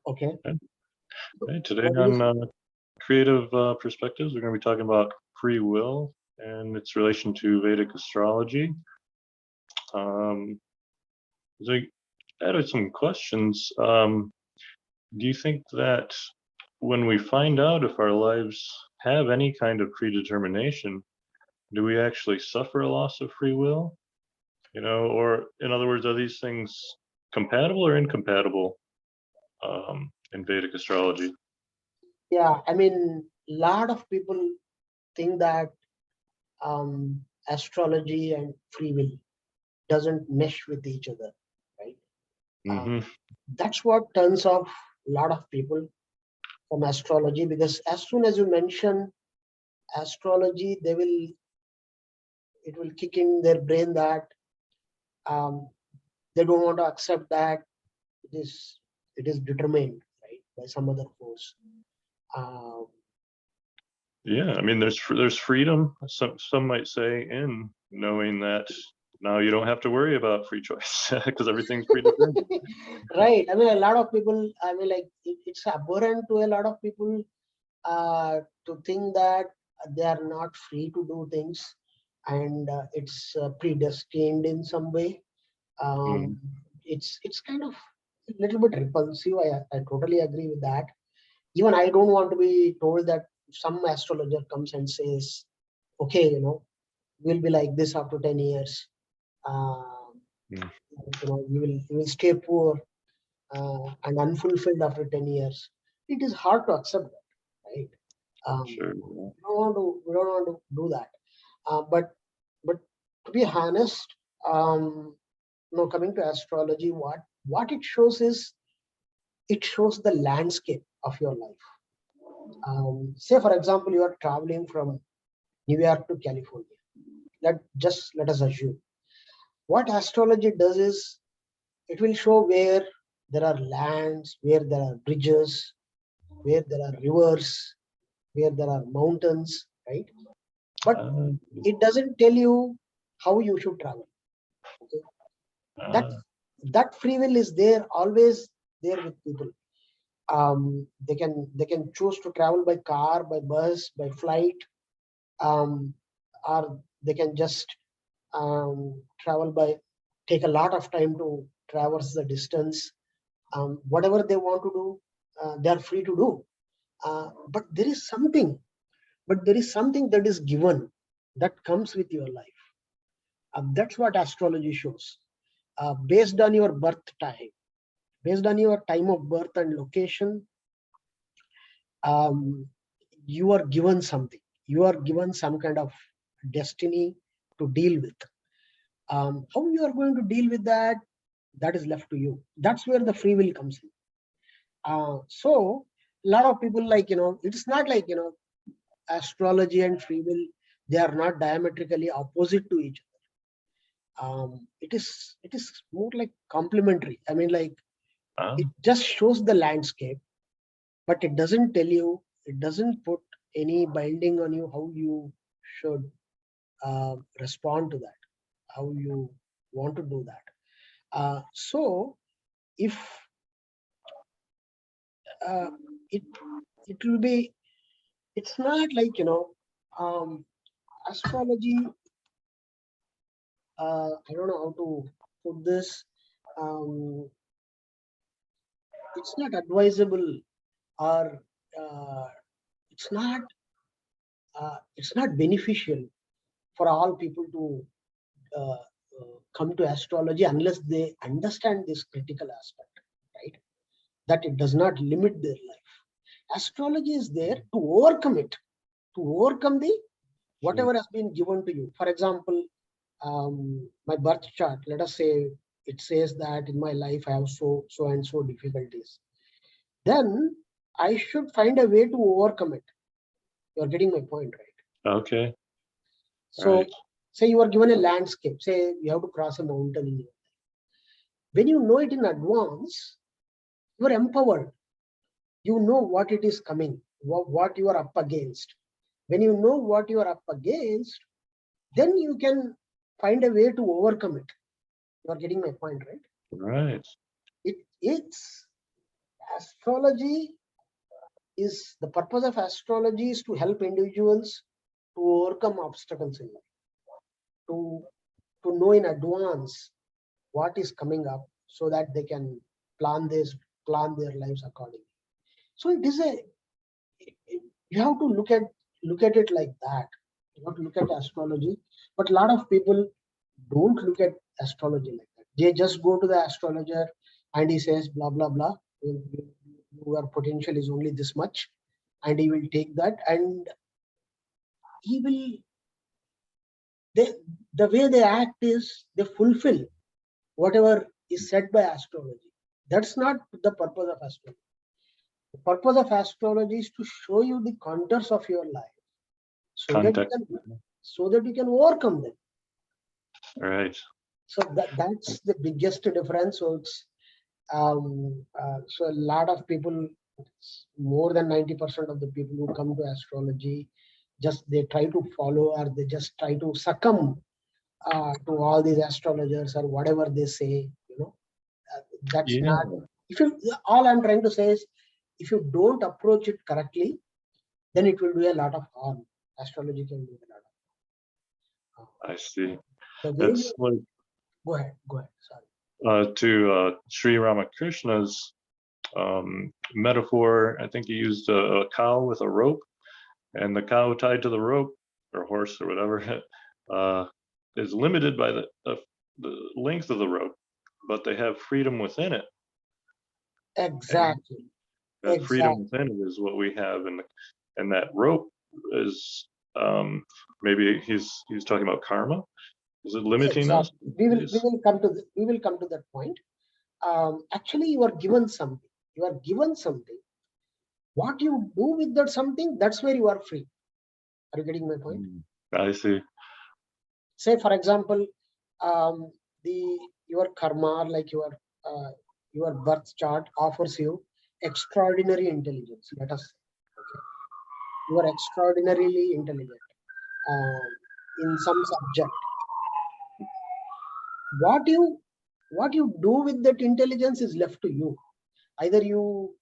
Okay. Okay, today What do you on Creative Perspectives, we're going to be talking about free will and its relation to Vedic astrology. So I added some questions. Do you think that when we find out if our lives have any kind of predetermination, do we actually suffer a loss of free will? Or in other words, are these things compatible or incompatible in Vedic astrology? Yeah, I mean, lot of people think that astrology and free will doesn't mesh with each other, right? Mm-hmm. That's what turns off a lot of people from astrology, because as soon as you mention astrology, it will kick in their brain that um, they don't want to accept that it is determined, right, by some other force. Um, Yeah, I mean, there's freedom. Some might say in knowing that now you don't have to worry about free choice because everything's predetermined. right. I mean, a lot of people. I mean, like it's abhorrent to a lot of people to think that they are not free to do things, and it's predestined in some way. Mm. It's kind of a little bit repulsive. I totally agree with that. Even I don't want to be told that some astrologer comes and says, okay, we'll be like this after 10 years. Um, Mm. you will stay poor and unfulfilled after 10 years. It is hard to accept that, right? Sure. We don't want to do that. But to be honest, coming to astrology, what it shows is it shows the landscape of your life. Say, for example, you are traveling from New York to California. Let us assume what astrology does is it will show where there are lands, where there are bridges, where there are rivers, where there are mountains, right? But Uh, it doesn't tell you how you should travel. Okay, that uh, that free will is there, always there with people. They can choose to travel by car, by bus, by flight, or they can just travel by take a lot of time to traverse the distance. Whatever they want to do, they are free to do. But there is something that is given that comes with your life. That's what astrology shows. Based on your birth time, based on your time of birth and location, um, you are given something. You are given some kind of destiny to deal with. How you are going to deal with that, that is left to you. That's where the free will comes in. So a lot of people, like, it's not like, astrology and free will, they are not diametrically opposite to each other. It is more like complementary. I mean, like, uh, it just shows the landscape, but it doesn't tell you, it doesn't put any binding on you how you should respond to that, how you want to do that. So if uh, it it will be, it's not like, um, astrology, I don't know how to put this. um, it's not advisable, or uh, it's not beneficial for all people to come to astrology unless they understand this critical aspect, right? That it does not limit their life. Astrology is there to overcome it, to overcome the sure. whatever has been given to you. For example, my birth chart, let us say it says that in my life I have so and so difficulties. Then I should find a way to overcome it. You are getting my point, right? Okay. Right. So, say you are given a landscape, say you have to cross a mountain in your life. When you know it in advance, you are empowered. You know what it is coming, what you are up against. When you know what you are up against, then you can find a way to overcome it. You are getting my point, right? Right. It's Astrology is, the purpose of astrology is to help individuals to overcome obstacles in life, to know in advance what is coming up so that they can plan their lives accordingly. So it is you have to look at it like that. You have to look at astrology, but a lot of people don't look at astrology like that. They just go to the astrologer and he says blah blah blah. Your potential is only this much, and he will take that, and he will, they, the way they act is they fulfill whatever is said by astrology. That's not the purpose of astrology. The purpose of astrology is to show you the contours of your life so that you can overcome them. Right. So that's the biggest difference. So it's so a lot of people, more than 90% of the people who come to astrology, just they try to follow, or they just try to succumb to all these astrologers or whatever they say. That's not. If you, all I'm trying to say is, if you don't approach it correctly, then it will do a lot of harm. Astrology can do a lot of harm. I see. So It's like, go ahead. Sorry. To Sri Ramakrishna's metaphor, I think he used a cow with a rope, and the cow tied to the rope, or horse or whatever, is limited by the length of the rope, but they have freedom within it. Exactly. That freedom within it is what we have, and that rope is maybe he's talking about karma. Is it limiting us? We will come to that point. Actually, you are given something. What you do with that something, that's where you are free. Are you getting my point? I see. Say, for example, your karma, like your birth chart, offers you extraordinary intelligence. Let us say, okay, you are extraordinarily intelligent in some subject. What you do with that intelligence is left to you. Either you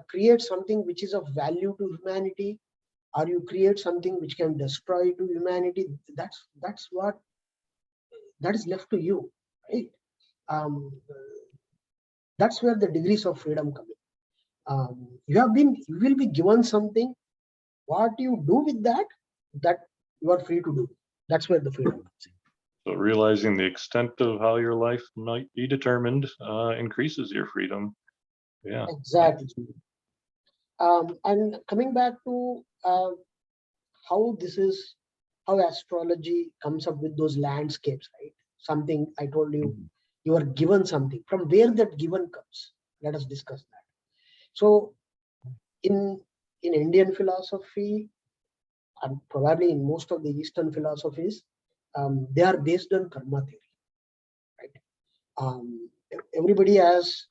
create something which is of value to humanity, or you create something which can destroy to humanity. That is left to you, right? That's where the degrees of freedom come in. You will be given something. What you do with that you are free to do. That's where the freedom comes in. So realizing the extent of how your life might be determined increases your freedom. Yeah. Exactly. And coming back to how astrology comes up with those landscapes, right? Something I told you, you are given something. From where that given comes, let us discuss that. So in Indian philosophy, and probably in most of the Eastern philosophies, they are based on karma theory, right? Everybody has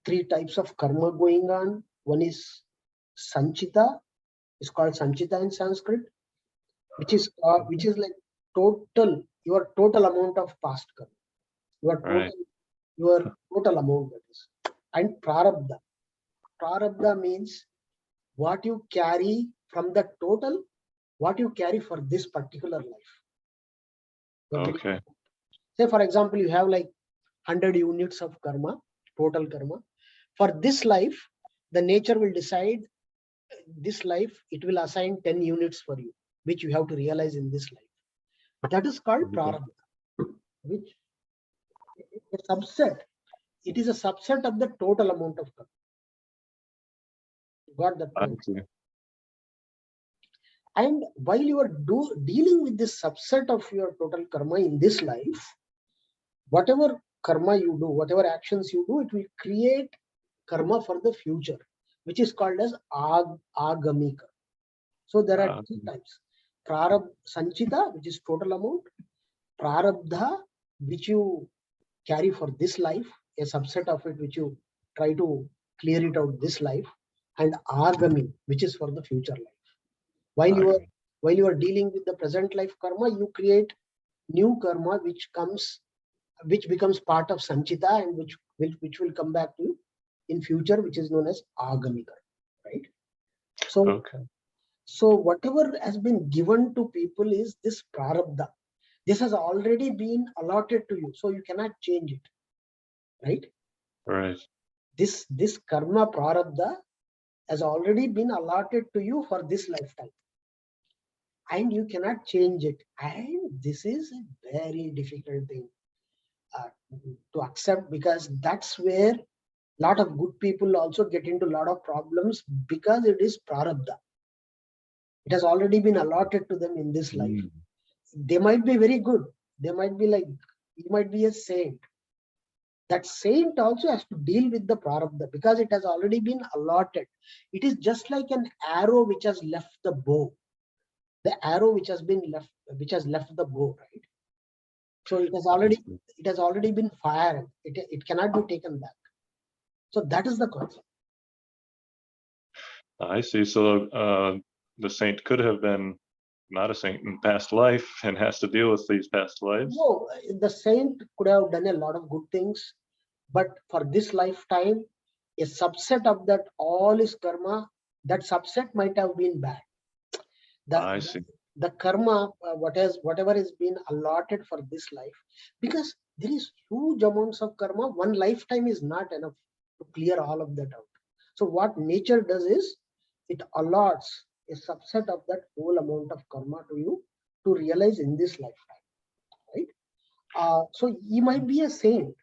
three types of karma going on. One is sanchita. It's called sanchita in Sanskrit, which is like your total amount of past karma, your total amount, that is. And prarabdha means what you carry from the total, what you carry for this particular life. Okay. Say, for example, you have like 100 units of karma, total karma. For this life, the nature will decide, this life, it will assign 10 units for you, which you have to realize in this life. That is called prarabdha, which is a subset. It is a subset of the total amount of karma. Got that point? And while you are dealing with this subset of your total karma in this life, whatever karma you do, whatever actions you do, it will create karma for the future, which is called as agamika. So there are two types: sanchita, which is total amount; prarabdha, which you carry for this life, a subset of it which you try to clear it out this life; and agami, which is for the future life. While you are dealing with the present life karma, you create new karma which becomes part of sanchita, and which will come back to you in future, which is known as agamika, right? So, Okay. so whatever has been given to people is this prarabdha. This has already been allotted to you, so you cannot change it, right? Right. This karma prarabdha has already been allotted to you for this lifetime, and you cannot change it. And this is a very difficult thing uh, to accept, because that's where a lot of good people also get into a lot of problems, because it is prarabdha. It has already been allotted to them in this life. Mm. They might be very good. They might be like, you might be a saint. That saint also has to deal with the prarabdha, because it has already been allotted. It is just like an arrow which has left the bow. The arrow which has left the bow, right? So it has already been fired. It cannot be taken back. So that is the concept. I see. So the saint could have been not a saint in past life and has to deal with these past lives. No, the saint could have done a lot of good things, but for this lifetime, a subset of that all is karma. That subset might have been bad. I see. The karma, whatever is been allotted for this life, because there is huge amounts of karma. One lifetime is not enough to clear all of that out. So what nature does is it allots a subset of that whole amount of karma to you to realize in this lifetime, right? So he might be a saint,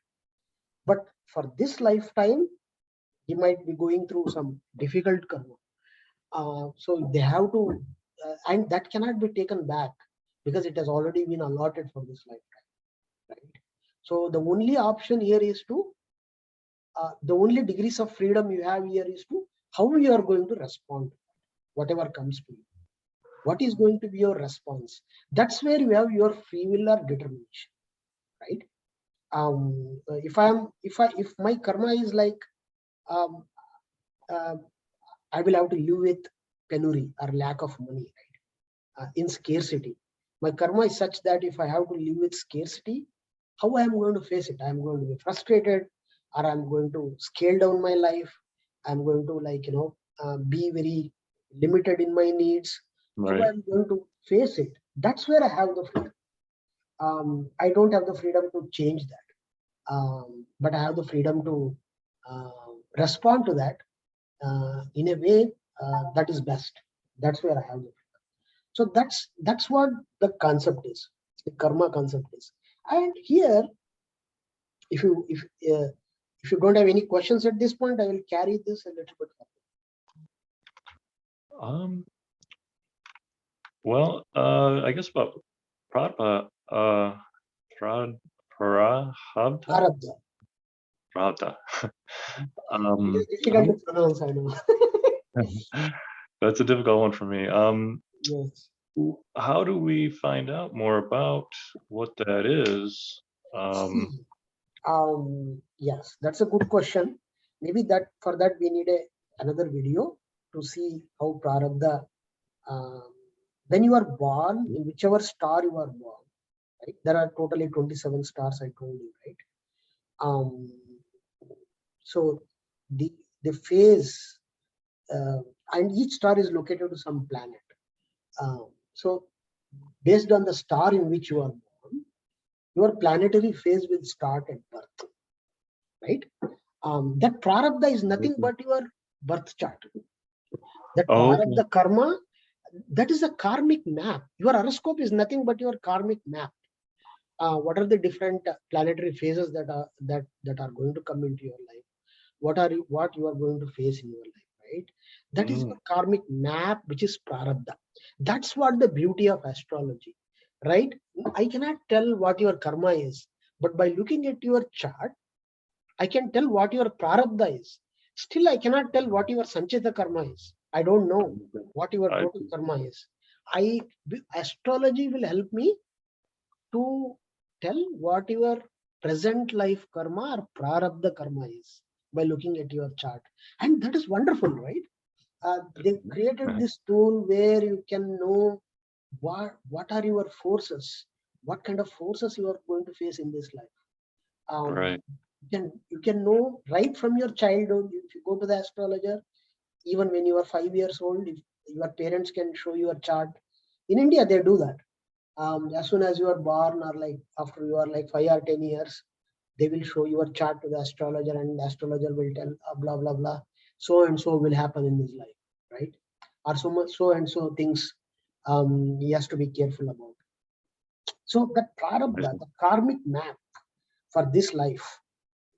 but for this lifetime, he might be going through some difficult karma. So they have to, and that cannot be taken back, because it has already been allotted for this lifetime, right? So the only option here is to, the only degrees of freedom you have here is to how you are going to respond to whatever comes to you. What is going to be your response? That's where you have your free will or determination, right? If my karma is like, um, uh, I will have to live with penury or lack of money, right? In scarcity. My karma is such that if I have to live with scarcity, how I am going to face it? I am going to be frustrated, or I'm going to scale down my life. I'm going to, like, be very limited in my needs. How Right. I'm going to face it? That's where I have the freedom. I don't have the freedom to change that, but I have the freedom to respond to that in a way that is best. That's where I have the freedom. So that's what the concept is. The karma concept is. And here, if you if you don't have any questions at this point, I will carry this a little bit further. Well, I guess about prad, prad, prarabdha, Prarabdha. prarabdha. It is difficult How, to pronounce, I know. that's a difficult one for me. Yes. How do we find out more about what that is? See, yes, that's a good question. Maybe that for that we need another video to see how prarabdha. Um, when you are born, in whichever star you are born, right? There are totally 27 stars, I told you, right? Um, so the phase, uh, and each star is located to some planet. So based on the star in which you are born, your planetary phase will start at birth, right? That prarabdha is nothing but your birth chart. That Oh, okay. prarabdha karma, that is a karmic map. Your horoscope is nothing but your karmic map. What are the different planetary phases that are going to come into your life? What you are going to face in your life, right? That is Mm, your karmic map, which is prarabdha. That's what the beauty of astrology, right? I cannot tell what your karma is, but by looking at your chart, I can tell what your prarabdha is. Still, I cannot tell what your sanchita karma is. I don't know what your I total karma is. Astrology will help me to tell what your present life karma or prarabdha karma is by looking at your chart. And that is wonderful, right? They created this tool where you can know what are your forces, what kind of forces you are going to face in this life. right. You can know right from your childhood. If you go to the astrologer, even when you are 5 years old, if your parents can show you a chart. In India, they do that. As soon as you are born, or like after you are like 5 or 10 years, they will show your chart to the astrologer, and the astrologer will tell blah blah blah, so and so will happen in his life, right? Or so much so and so things he has to be careful about. So that prarabdha, the karmic map for this life,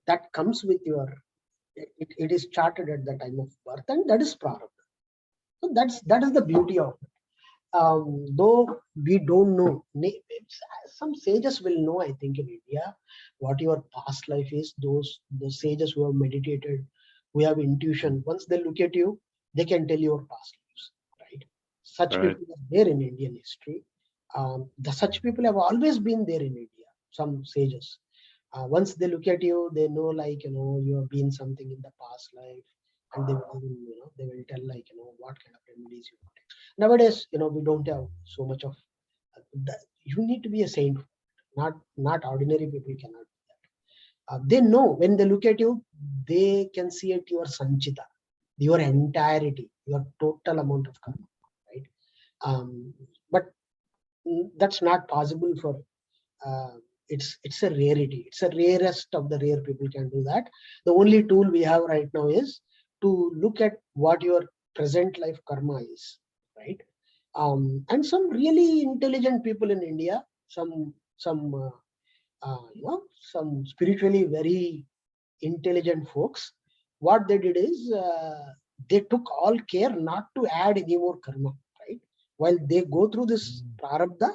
that comes with your, it is charted at the time of birth, and that is prarabdha. So that is the beauty of it. Though we don't know, some sages will know, I think, in India, what your past life is. Those sages who have meditated, who have intuition, once they look at you, they can tell your past lives, right? Such Right. people are there in Indian history. Such people have always been there in India. Some sages, once they look at you, they know, like, you have been something in the past life, and they will tell, like, what kind of remedies you take. Nowadays, we don't have so much of that. You need to be a saint, not ordinary people cannot do that. They know, when they look at you, they can see it, your sanchita, your entirety, your total amount of karma, right? But that's not possible for, uh, it's a rarity. It's a rarest of the rare people can do that. The only tool we have right now is to look at what your present life karma is, right? And some really intelligent people in India, some some spiritually very intelligent folks, what they did is, they took all care not to add any more karma, right? While they go through this prarabdha,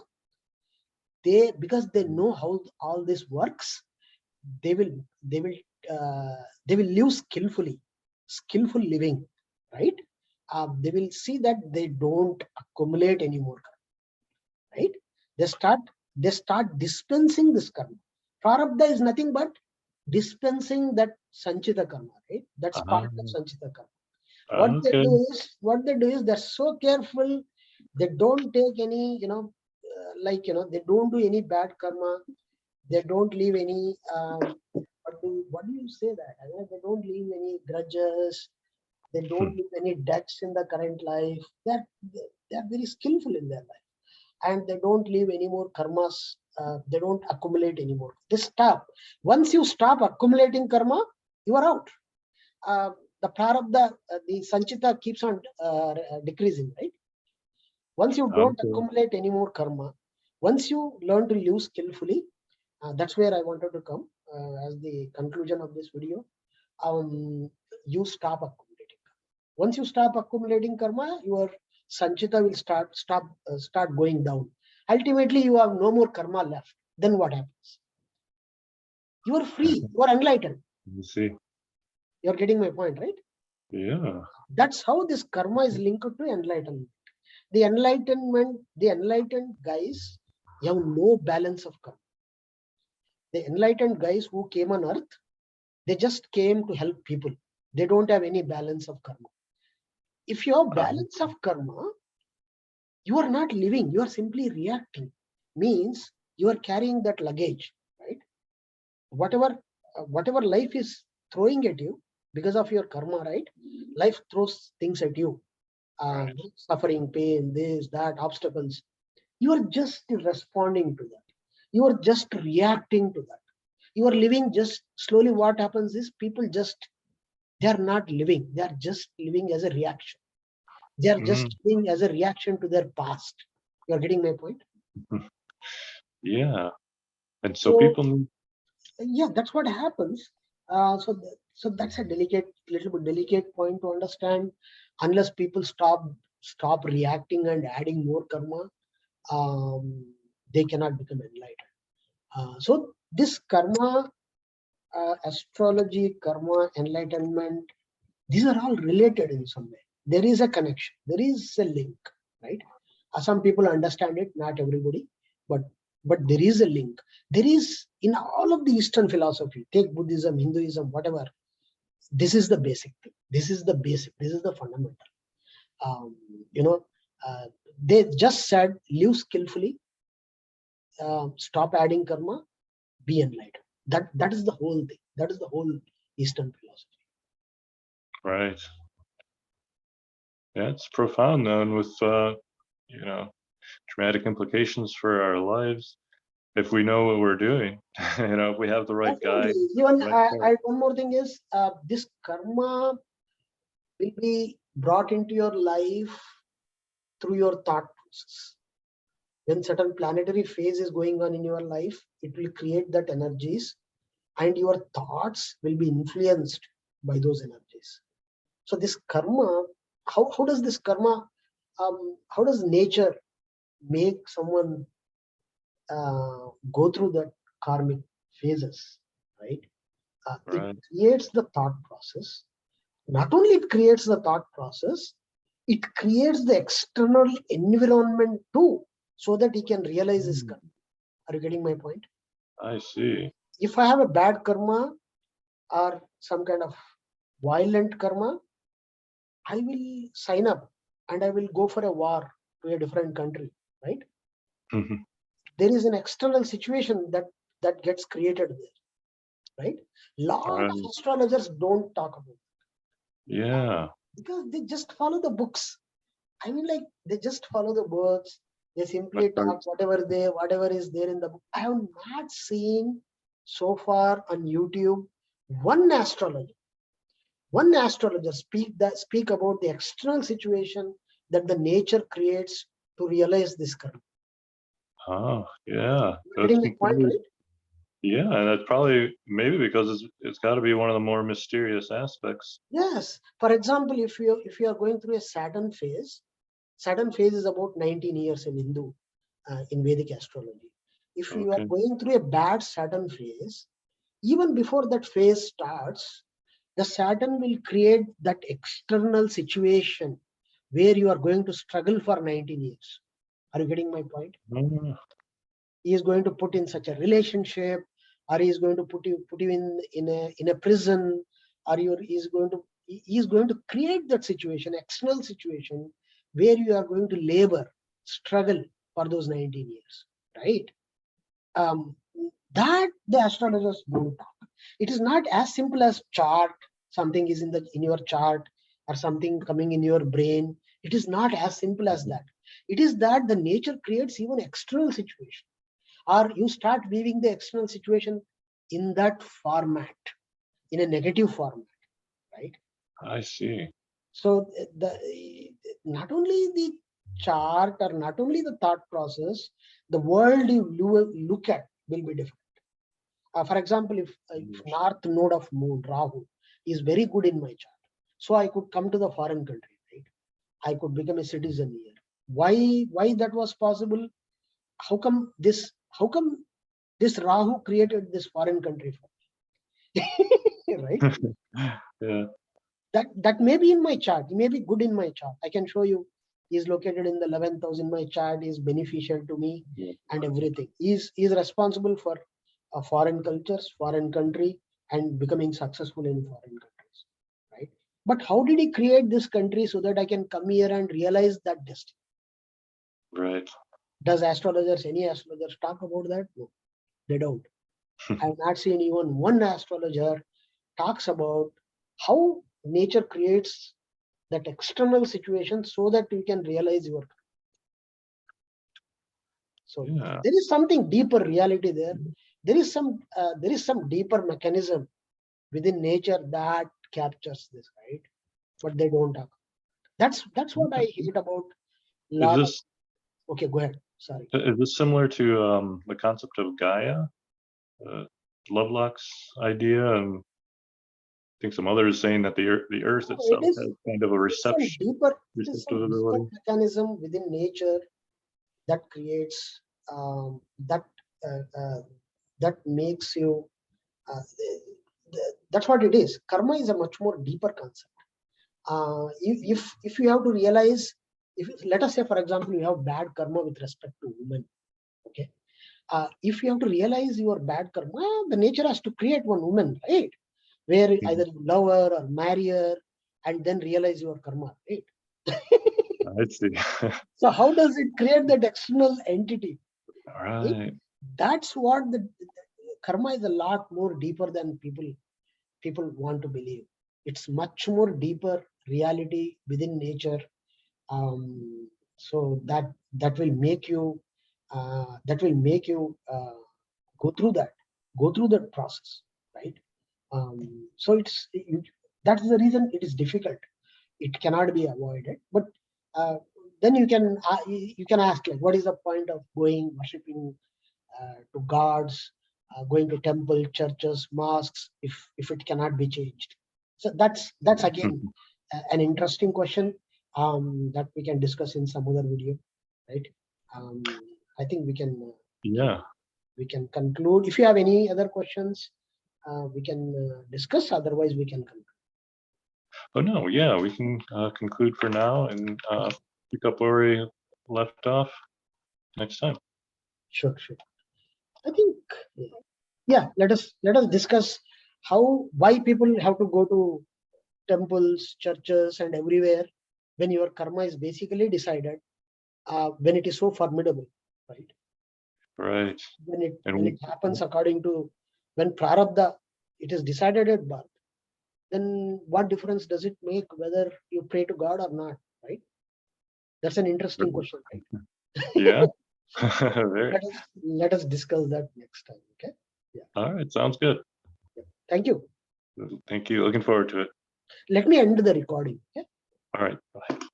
because they know how all this works, they will they will they will live skillful living, right? They will see that they don't accumulate anymore karma, right? They start dispensing this karma. Prarabdha is nothing but dispensing that sanchita karma, right? That's part of sanchita karma. Okay. What they do is they're so careful. They don't take any, they don't do any bad karma. They don't leave any, what do you say that? They don't leave any grudges. They don't leave any debts in the current life. They're very skillful in their life, and they don't leave any more karmas. They don't accumulate anymore. They stop. Once you stop accumulating karma, you are out. uh, the prarabdha, the sanchita keeps on decreasing, right? Once you don't Okay. accumulate any more karma, once you learn to live skillfully, that's where I wanted to come, as the conclusion of this video. You stop accumulating karma. Once you stop accumulating karma, your sanchita will start going down. Ultimately, you have no more karma left. Then what happens? You are free. You are enlightened. You see. You are getting my point, right? Yeah. That's how this karma is linked to enlightenment. The enlightened guys have no balance of karma. The enlightened guys who came on earth, they just came to help people. They don't have any balance of karma. If you have balance of karma, you are not living, you are simply reacting. Means you are carrying that luggage, right? Whatever life is throwing at you because of your karma, right? Life throws things at you, Right. suffering, pain, this, that, obstacles. You are just responding to that. You are just reacting to that. You are living just slowly. What happens is, people just, they are not living. They are just living as a reaction. They are just living as a reaction to their past. You are getting my point? Yeah. And so So people need. yeah, that's what happens. So that's a little bit delicate point to understand. Unless people stop reacting and adding more karma, they cannot become enlightened. So this karma, astrology, karma, enlightenment, these are all related in some way. There is a connection. There is a link, right? Some people understand it, not everybody, but there is a link. There is, in all of the Eastern philosophy, take Buddhism, Hinduism, whatever. This is the basic thing. This is the basic. This is the fundamental. Um, you know, they just said, live skillfully, stop adding karma, be enlightened. That is the whole thing. That is the whole Eastern philosophy. Right. Yeah, it's profound though, and with dramatic implications for our lives if we know what we're doing. If we have the right guide. Definitely. Even Right one more thing is this karma will be brought into your life through your thought process. When certain planetary phase is going on in your life, it will create that energies, and your thoughts will be influenced by those energies. So this karma, how does this karma, how does nature make someone go through the karmic phases, right? It Right. creates the thought process. Not only it creates the thought process, it creates the external environment too, so that he can realize his karma. Are you getting my point? I see. If I have a bad karma or some kind of violent karma, I will sign up and I will go for a war to a different country, right? Mhm. There is an external situation that gets created there, right? Lot of Right. astrologers don't talk about it, Yeah. because they just follow the books. I mean, like, they just follow the words. They That's simply right. talk whatever is there in the book. I have not seen so far on YouTube one astrologer speak about the external situation that the nature creates to realize this karma. Oh, yeah. That's Getting my point, completely. right? Yeah, and that's probably maybe because it's got to be one of the more mysterious aspects. Yes. For example, if you are going through a Saturn phase is about 19 years in Hindu, in Vedic astrology. If you are Okay. going through a bad Saturn phase, even before that phase starts, the Saturn will create that external situation where you are going to struggle for 19 years. Are you getting my point? Ah, He is going to put in such a relationship, or he is going to put you in a prison, or he is going to create that situation, external situation, where you are going to labor, struggle for those 19 years, right? um, that the astrologers don't talk. It is not as simple as chart. Something is in your chart, or something coming in your brain. It is not as simple as that. It is that the nature creates even external situation, or you start viewing the external situation in that format, in a negative format, right? I see. So not only the chart, or not only the thought process, the world you look at will be different. For example, if north node of moon, Rahu, is very good in my chart, so I could come to the foreign country, right? I could become a citizen here. Why that was possible? How come this? How come this Rahu created this foreign country for me? Right? Yeah. That may be in my chart. It may be good in my chart. I can show you. He's located in the 11th house in my chart. Is beneficial to me, Yeah. and everything. He's responsible for foreign cultures, foreign country, and becoming successful in foreign countries, right? But how did he create this country so that I can come here and realize that destiny? Right. Does any astrologers talk about that? No, they don't. I have not seen even one astrologer talks about how nature creates that external situation so that you can realize your. So Yeah. there is something deeper reality there. There is some deeper mechanism within nature that captures this, right? But they don't talk. That's what I hate about Is lot of. this Okay, go ahead. Sorry. is this similar to the concept of Gaia, uh, Lovelock's idea, and I think some others saying that the Earth No, itself has kind of a it is some receptive deeper ability. mechanism within nature that creates that that makes you. Uh, that's what it is. Karma is a much more deeper concept. If you have to realize, if let us say, for example, you have bad karma with respect to women, okay? If you have to realize your bad karma, the nature has to create one woman, right? Where Mhm. either you love her or marry her, and then realize your karma, right? I see. So how does it create that external entity, right? Right. That's what karma is a lot more deeper than people want to believe. It's much more deeper reality within nature. So that will make you go through that process, right? So that's the reason it is difficult. It cannot be avoided. But then you can ask, like, what is the point of going worshipping to gods, going to temple, churches, mosques, if it cannot be changed? So that's again an interesting question that we can discuss in some other video, right? I think we can Yeah. we can conclude. If you have any other questions, we can discuss. Otherwise, we can conclude. Oh no, yeah, we can conclude for now and pick up where we left off next time. Sure. I think, yeah. Let us discuss why people have to go to temples, churches, and everywhere when your karma is basically decided. When it is so formidable, right? Right. When And it happens according to when prarabdha, it is decided at birth. Then what difference does it make whether you pray to God or not, right? That's an interesting question, right? yeah. Very. Let us discuss that next time. Okay. Yeah. All right. Sounds good. Thank you. Thank you. Looking forward to it. Let me end the recording. Okay. All right. Bye.